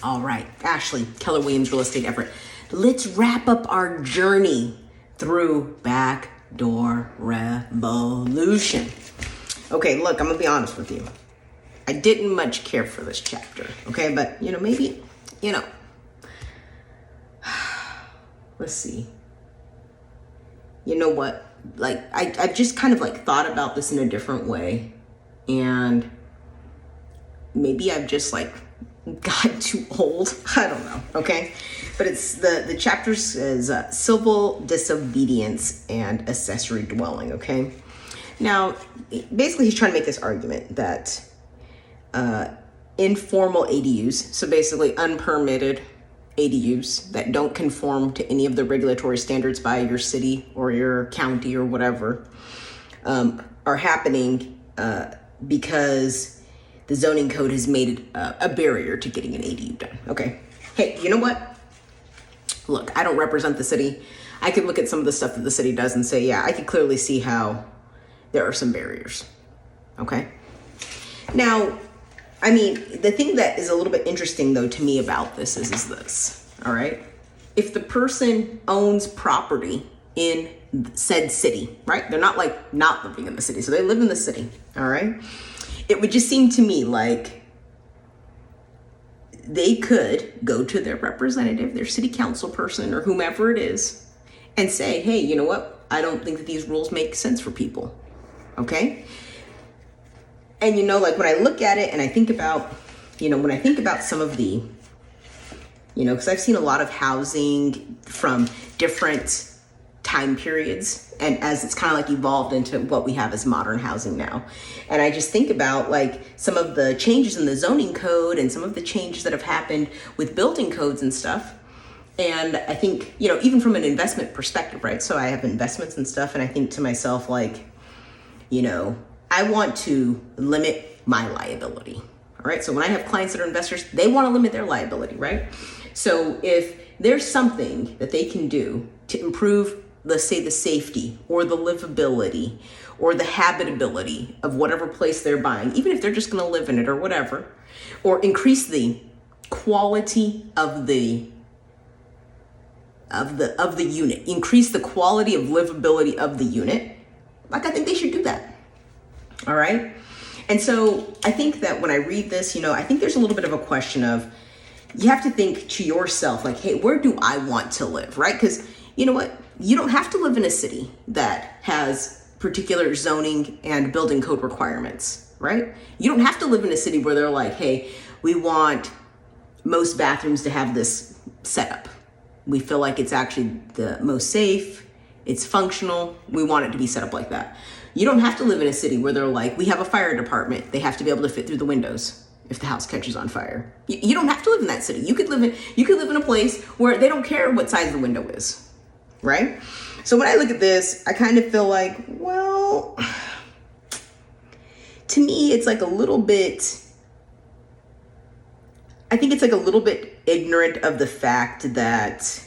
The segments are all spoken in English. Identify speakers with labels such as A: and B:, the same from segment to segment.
A: All right, Ashley, Keller Williams Real Estate Everett. Let's wrap up our journey through Backdoor Revolution. Okay, look, I'm gonna be honest with you. I didn't much care for this chapter, okay? But, maybe, let's see. You know what? Like, I've just kind of thought about this in a different way. And maybe I've just got too old. I don't know, okay? But it's the chapter says civil disobedience and accessory dwelling, okay? Now, basically he's trying to make this argument that informal ADUs, so basically unpermitted ADUs that don't conform to any of the regulatory standards by your city or your county or whatever, are happening because the zoning code has made it a barrier to getting an ADU done. Okay. Hey, you know what? Look, I don't represent the city. I could look at some of the stuff that the city does and say, yeah, I could clearly see how there are some barriers. Okay. Now, the thing that is a little bit interesting though to me about this is this, all right? If the person owns property in said city, right? They're not not living in the city, so they live in the city, all right? It would just seem to me like they could go to their representative, their city council person or whomever it is and say, hey, you know what? I don't think that these rules make sense for people, okay? And when I look at it and I think about, when I think about some of the, because I've seen a lot of housing from different time periods and as it's kind of evolved into what we have as modern housing now. And I just think about some of the changes in the zoning code and some of the changes that have happened with building codes and stuff. And I think, even from an investment perspective, right? So I have investments and stuff. And I think to myself, I want to limit my liability. All right. So when I have clients that are investors, they want to limit their liability, right? So if there's something that they can do to improve, let's say, the safety or the livability or the habitability of whatever place they're buying, even if they're just going to live in it or whatever, or increase the quality of the unit, increase the quality of livability of the unit, I think they should do that. All right. And so I think that when I read this, I think there's a little bit of a question of, you have to think to yourself, hey, where do I want to live? Right. Because you know what? You don't have to live in a city that has particular zoning and building code requirements, right? You don't have to live in a city where they're hey, we want most bathrooms to have this setup. We feel like it's actually the most safe. It's functional. We want it to be set up like that. You don't have to live in a city where they're we have a fire department. They have to be able to fit through the windows if the house catches on fire. You don't have to live in that city. You could live in a place where they don't care what size the window is, right? So when I look at this, I kind of feel well, to me, it's a little bit, I think it's a little bit ignorant of the fact that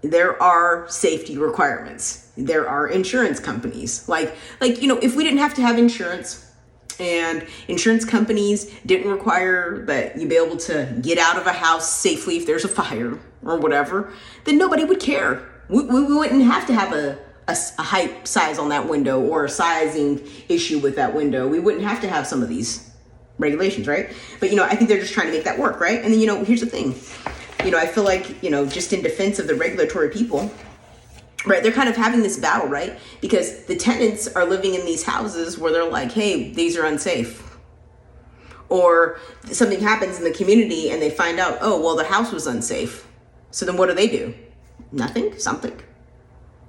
A: there are safety requirements. There are insurance companies. If we didn't have to have insurance and insurance companies didn't require that you be able to get out of a house safely if there's a fire or whatever, then nobody would care. We wouldn't have to have a height size on that window or a sizing issue with that window. We wouldn't have to have some of these regulations, right? But, I think they're just trying to make that work, right? And then, here's the thing. I feel just in defense of the regulatory people, right? They're kind of having this battle, right? Because the tenants are living in these houses where they're hey, these are unsafe. Or something happens in the community and they find out, oh, well, the house was unsafe. So then what do? Nothing? Something?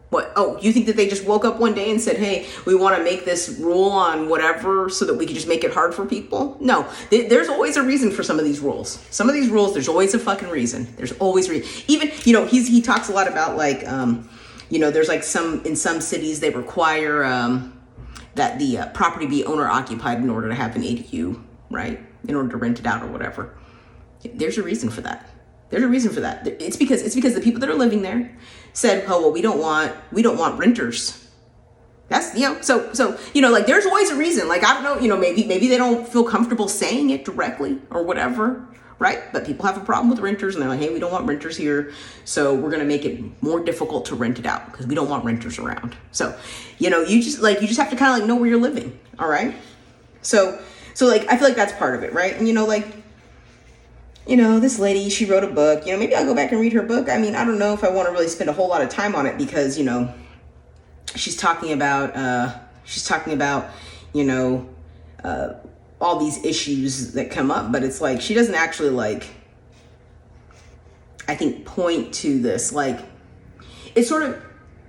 A: What? Oh, you think that they just woke up one day and said, hey, we want to make this rule on whatever so that we can just make it hard for people? No, there's always a reason for some of these rules. Some of these rules, there's always a fucking reason. There's always reason. Even, he talks a lot about there's in some cities they require that the property be owner occupied in order to have an ADU, right? In order to rent it out or whatever. There's a reason for that. There's a reason for that. It's because the people that are living there said, oh, well, we don't want renters. That's, so there's always a reason. I don't know, maybe they don't feel comfortable saying it directly or whatever, right? But people have a problem with renters, and they're like, hey, we don't want renters here, so we're going to make it more difficult to rent it out because we don't want renters around. So, you just have to kind of like know where you're living, all right? So like, I feel like that's part of it, right? And this lady, she wrote a book. Maybe I'll go back and read her book. I mean, I don't know if I want to really spend a whole lot of time on it because, she's talking about all these issues that come up, but it's like she doesn't actually like, I think, point to this. Like, it's sort of,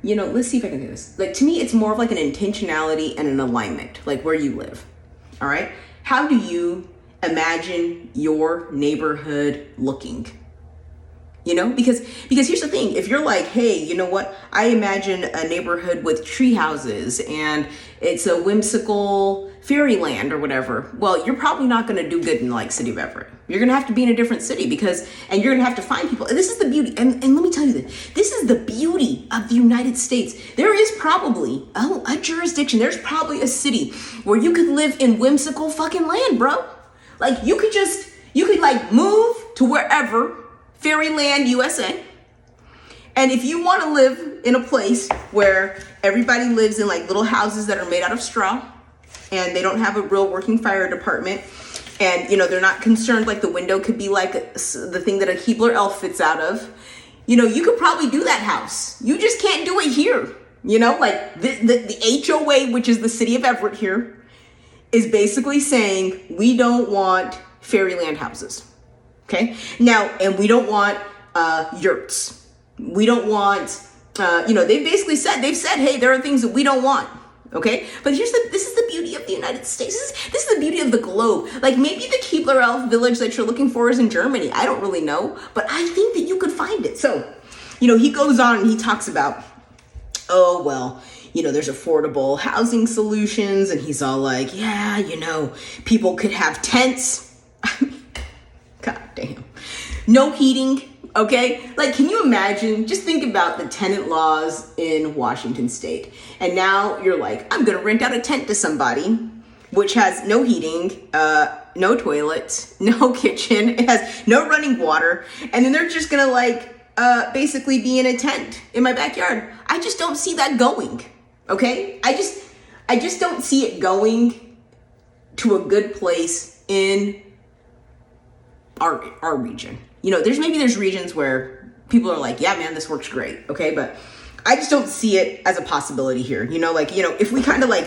A: let's see if I can do this. Like, to me, it's more of like an intentionality and an alignment, like where you live. All right. How do you imagine your neighborhood looking? Because here's the thing. If you're like, hey, you know what? I imagine a neighborhood with tree houses and it's a whimsical fairyland or whatever. Well, you're probably not going to do good in like city of Everett. You're going to have to be in a different city and you're going to have to find people. And this is the beauty. And let me tell you this is the beauty of the United States. There is probably a jurisdiction. There's probably a city where you could live in whimsical fucking land, bro. Like you could like move to wherever, Fairyland, USA. And if you want to live in a place where everybody lives in like little houses that are made out of straw and they don't have a real working fire department and, they're not concerned, like the window could be like the thing that a Keebler elf fits out of, you could probably do that house. You just can't do it here. Like the HOA, which is the city of Everett here, is basically saying we don't want fairyland houses. Okay. Now, and we don't want yurts. We don't want, they've said, hey, there are things that we don't want. Okay. But this is the beauty of the United States. This is the beauty of the globe. Like maybe the Keebler Elf village that you're looking for is in Germany. I don't really know, but I think that you could find it. So, he goes on and he talks about, oh, well, there's affordable housing solutions. And he's all like, yeah, people could have tents. God damn. No heating, okay? Like, can you imagine? Just think about the tenant laws in Washington State. And now you're like, I'm going to rent out a tent to somebody, which has no heating, no toilet, no kitchen. It has no running water. And then they're just going to like, basically be in a tent in my backyard. I just don't see that going, okay? I just don't see it going to a good place in our region. There's regions where people are like, yeah, man, this works great. Okay. But I just don't see it as a possibility here. If we kind of like,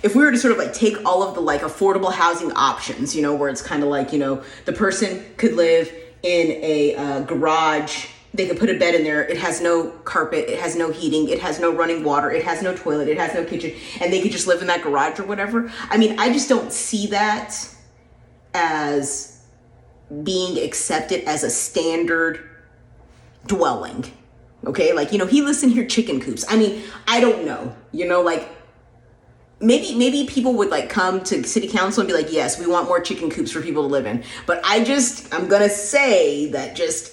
A: if we were to sort of like take all of the like affordable housing options, where it's kind of like, the person could live in a garage, they could put a bed in there. It has no carpet. It has no heating. It has no running water. It has no toilet. It has no kitchen. And they could just live in that garage or whatever. I mean, I just don't see that as being accepted as a standard dwelling. Okay. Like, he lives in here chicken coops. I mean, I don't know, like maybe people would like come to city council and be like, yes, we want more chicken coops for people to live in. But I'm going to say that just,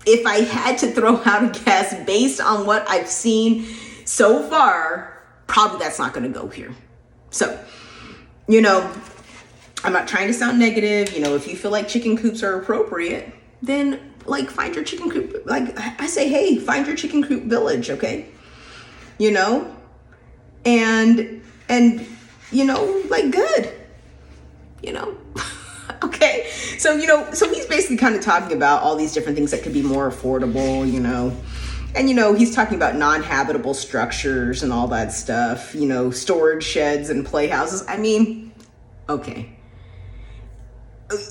A: if I had to throw out a guess based on what I've seen so far, probably that's not going to go here. So, I'm not trying to sound negative. If you feel like chicken coops are appropriate, then like find your chicken coop. Like I say, hey, find your chicken coop village. Okay. And like good, okay. So, so he's basically kind of talking about all these different things that could be more affordable, and, he's talking about non-habitable structures and all that stuff, storage sheds and playhouses. I mean, okay.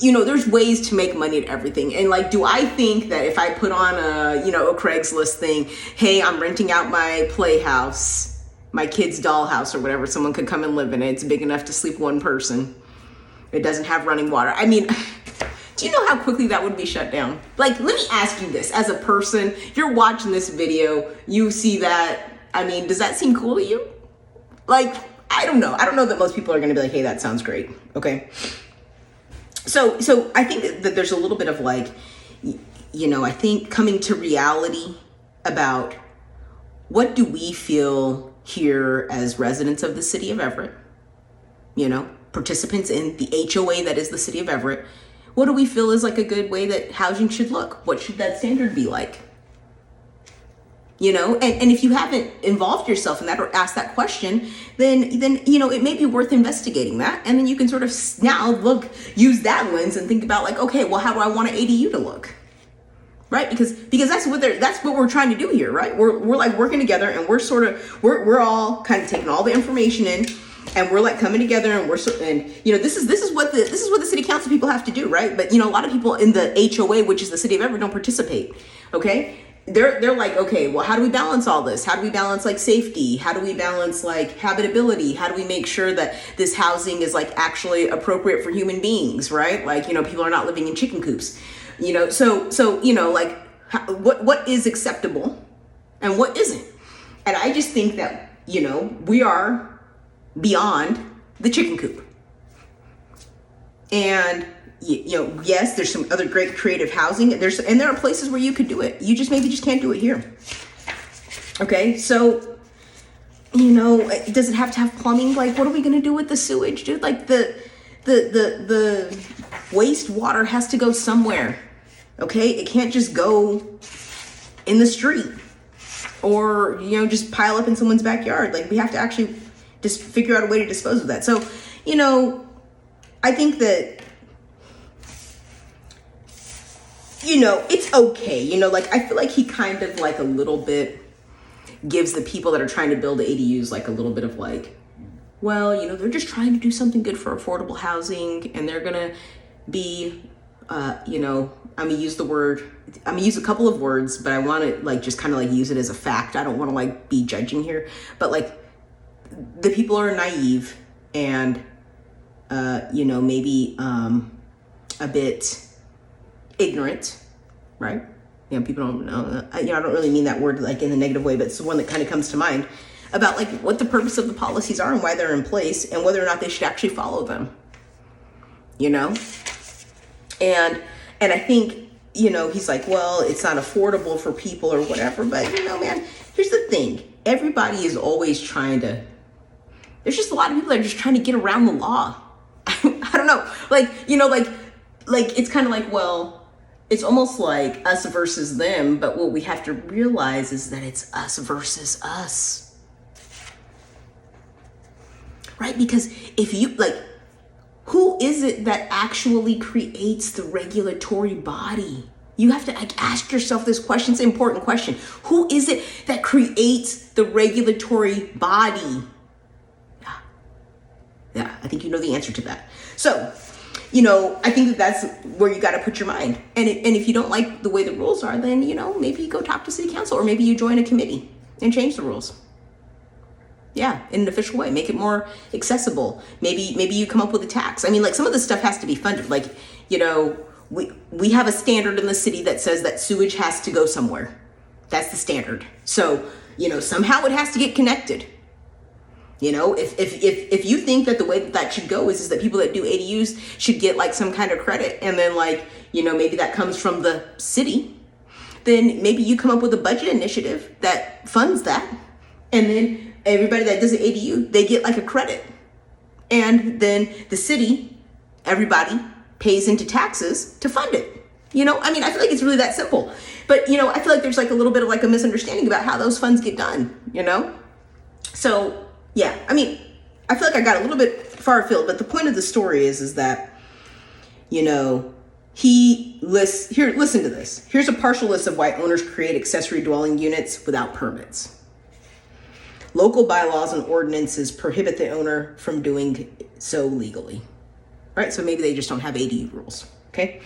A: There's ways to make money at everything. And like, do I think that if I put on a Craigslist thing, hey, I'm renting out my playhouse, my kid's dollhouse or whatever, someone could come and live in it. It's big enough to sleep one person. It doesn't have running water. I mean, do you know how quickly that would be shut down? Like, let me ask you this. As a person, you're watching this video, you see that. I mean, does that seem cool to you? Like, I don't know. I don't know that most people are going to be like, hey, that sounds great. Okay. So I think that there's a little bit of like, I think coming to reality about what do we feel here as residents of the city of Everett, participants in the HOA that is the city of Everett. what do we feel is like a good way that housing should look? What should that standard be like? You know, and if you haven't involved yourself in that or asked that question, then you know, it may be worth investigating that. And then you can sort of now use that lens and think about like, okay, well, how do I want an ADU to look? Right? Because that's what we're trying to do here, right? We're like working together, and we're all kind of taking all the information in, and we're like coming together, and you know, this is what the city council people have to do, right? But you know, a lot of people in the HOA, which is the city of Everett, don't participate. Okay? They're like, okay, well, how do we balance all this? How do we balance like safety? How do we balance like habitability? How do we make sure that this housing is like actually appropriate for human beings, right? Like, you know, people are not living in chicken coops, you know? So, you know, like what is acceptable and what isn't? And I just think that, you know, we are beyond the chicken coop. And you know, yes, there's some other great creative housing. And there are places where you could do it. You just maybe can't do it here. Okay, so, you know, does it have to have plumbing? Like, what are we gonna do with the sewage, dude? Like the wastewater has to go somewhere. Okay, it can't just go in the street or, you know, just pile up in someone's backyard. Like, we have to actually just figure out a way to dispose of that. So, you know, I think that, you know, it's okay. You know, like, I feel like he kind of like a little bit gives the people that are trying to build ADUs like a little bit of like, well, you know, they're just trying to do something good for affordable housing, and they're gonna be, you know, I'm gonna use a couple of words, but I want to like just kind of like use it as a fact. I don't want to like be judging here, but like the people are naive and, you know, maybe a bit ignorant, right? You know, people don't know, you know, I don't really mean that word like in a negative way, but it's the one that kind of comes to mind about like what the purpose of the policies are and why they're in place and whether or not they should actually follow them, you know? And I think, you know, he's like, well, it's not affordable for people or whatever, but you know, man, here's the thing. Everybody is always trying to, there's just a lot of people that are just trying to get around the law. I don't know, like, you know, like it's kind of like, well, it's almost like us versus them, but what we have to realize is that it's us versus us. Right? Because if you, like, who is it that actually creates the regulatory body? You have to ask yourself this question. It's an important question. Who is it that creates the regulatory body? Yeah, I think you know the answer to that. So, you know, I think that's where you got to put your mind. And if you don't like the way the rules are, then, you know, maybe you go talk to city council, or maybe you join a committee and change the rules. Yeah, in an official way, make it more accessible. Maybe you come up with a tax. I mean, like, some of this stuff has to be funded. Like, you know, we have a standard in the city that says that sewage has to go somewhere. That's the standard. So, you know, somehow it has to get connected. You know, if you think that the way that should go is that people that do ADUs should get like some kind of credit, and then like, you know, maybe that comes from the city, then maybe you come up with a budget initiative that funds that, and then everybody that does an ADU, they get like a credit, and then the city, everybody pays into taxes to fund it. You know, I mean, I feel like it's really that simple. But, you know, I feel like there's like a little bit of like a misunderstanding about how those funds get done, you know? So, yeah, I mean, I feel like I got a little bit far afield, but the point of the story is that, you know, he lists, here, listen to this. Here's a partial list of why owners create accessory dwelling units without permits. Local bylaws and ordinances prohibit the owner from doing so legally, right? So maybe they just don't have ADU rules, okay?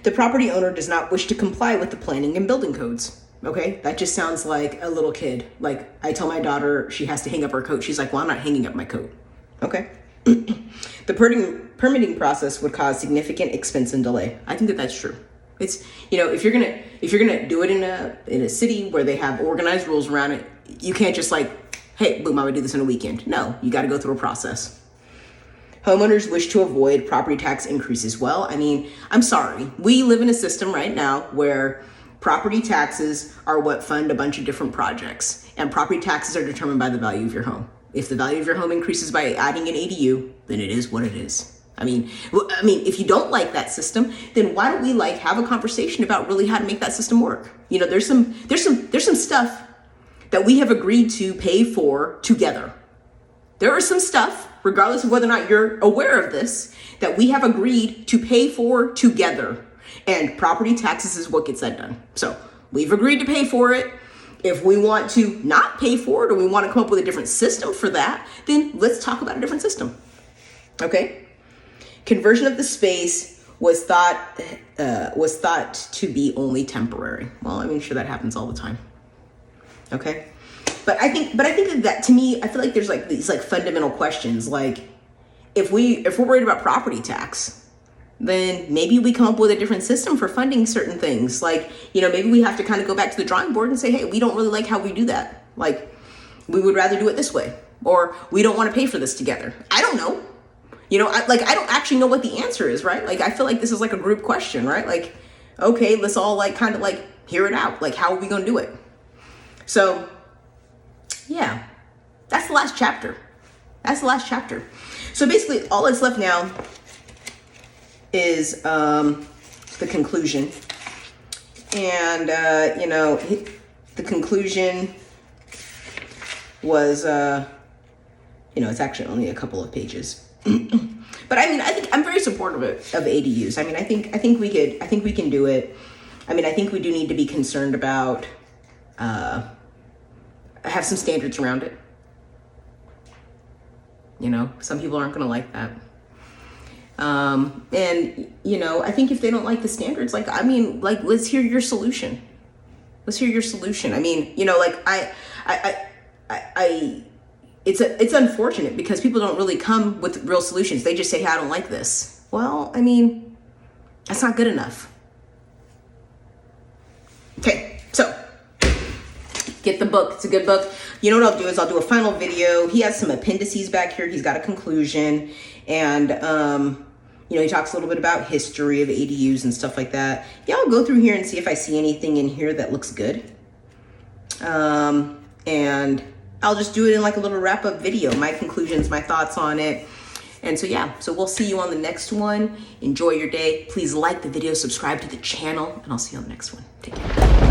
A: The property owner does not wish to comply with the planning and building codes. Okay, that just sounds like a little kid. Like, I tell my daughter she has to hang up her coat. She's like, well, I'm not hanging up my coat. Okay. The permitting process would cause significant expense and delay. I think that that's true. It's, you know, if you're gonna do it in a city where they have organized rules around it, you can't just like, hey, boom, I would do this in a weekend. No, you got to go through a process. Homeowners wish to avoid property tax increases. Well, I mean, I'm sorry. We live in a system right now where property taxes are what fund a bunch of different projects, and property taxes are determined by the value of your home. If the value of your home increases by adding an ADU, then it is what it is. If you don't like that system, then why don't we have a conversation about really how to make that system work? There's some stuff that we have agreed to pay for together. There is some stuff, regardless of whether or not you're aware of this, that we have agreed to pay for together. And property taxes is what gets that done. So we've agreed to pay for it. If we want to not pay for it, or we want to come up with a different system for that, then let's talk about a different system. Okay? Conversion of the space was thought to be only temporary. Well, sure, that happens all the time. Okay? But I think that to me, I feel like there's these fundamental questions. If we're worried about property tax, then maybe we come up with a different system for funding certain things. Maybe we have to kind of go back to the drawing board and say, hey, we don't really like how we do that. We would rather do it this way, or we don't want to pay for this together. I don't know. I don't actually know what the answer is, right? I feel like this is a group question, right? Okay, let's all hear it out. How are we going to do it? So yeah, that's the last chapter. So basically all that's left now is the conclusion. And, the conclusion was, it's actually only a couple of pages. But I think I'm very supportive of ADUs. I think we can do it. I think we do need to be concerned about, have some standards around it. Some people aren't going to like that. And I think if they don't like the standards, let's hear your solution. It's unfortunate because people don't really come with real solutions. They just say, hey, I don't like this. Well, that's not good enough. Okay. So get the book. It's a good book. You know what I'll do is I'll do a final video. He has some appendices back here. He's got a conclusion, and he talks a little bit about history of ADUs and stuff like that. Yeah, I'll go through here and see if I see anything in here that looks good. And I'll just do it in a little wrap-up video, my conclusions, my thoughts on it. And so we'll see you on the next one. Enjoy your day. Please like the video, subscribe to the channel, and I'll see you on the next one. Take care.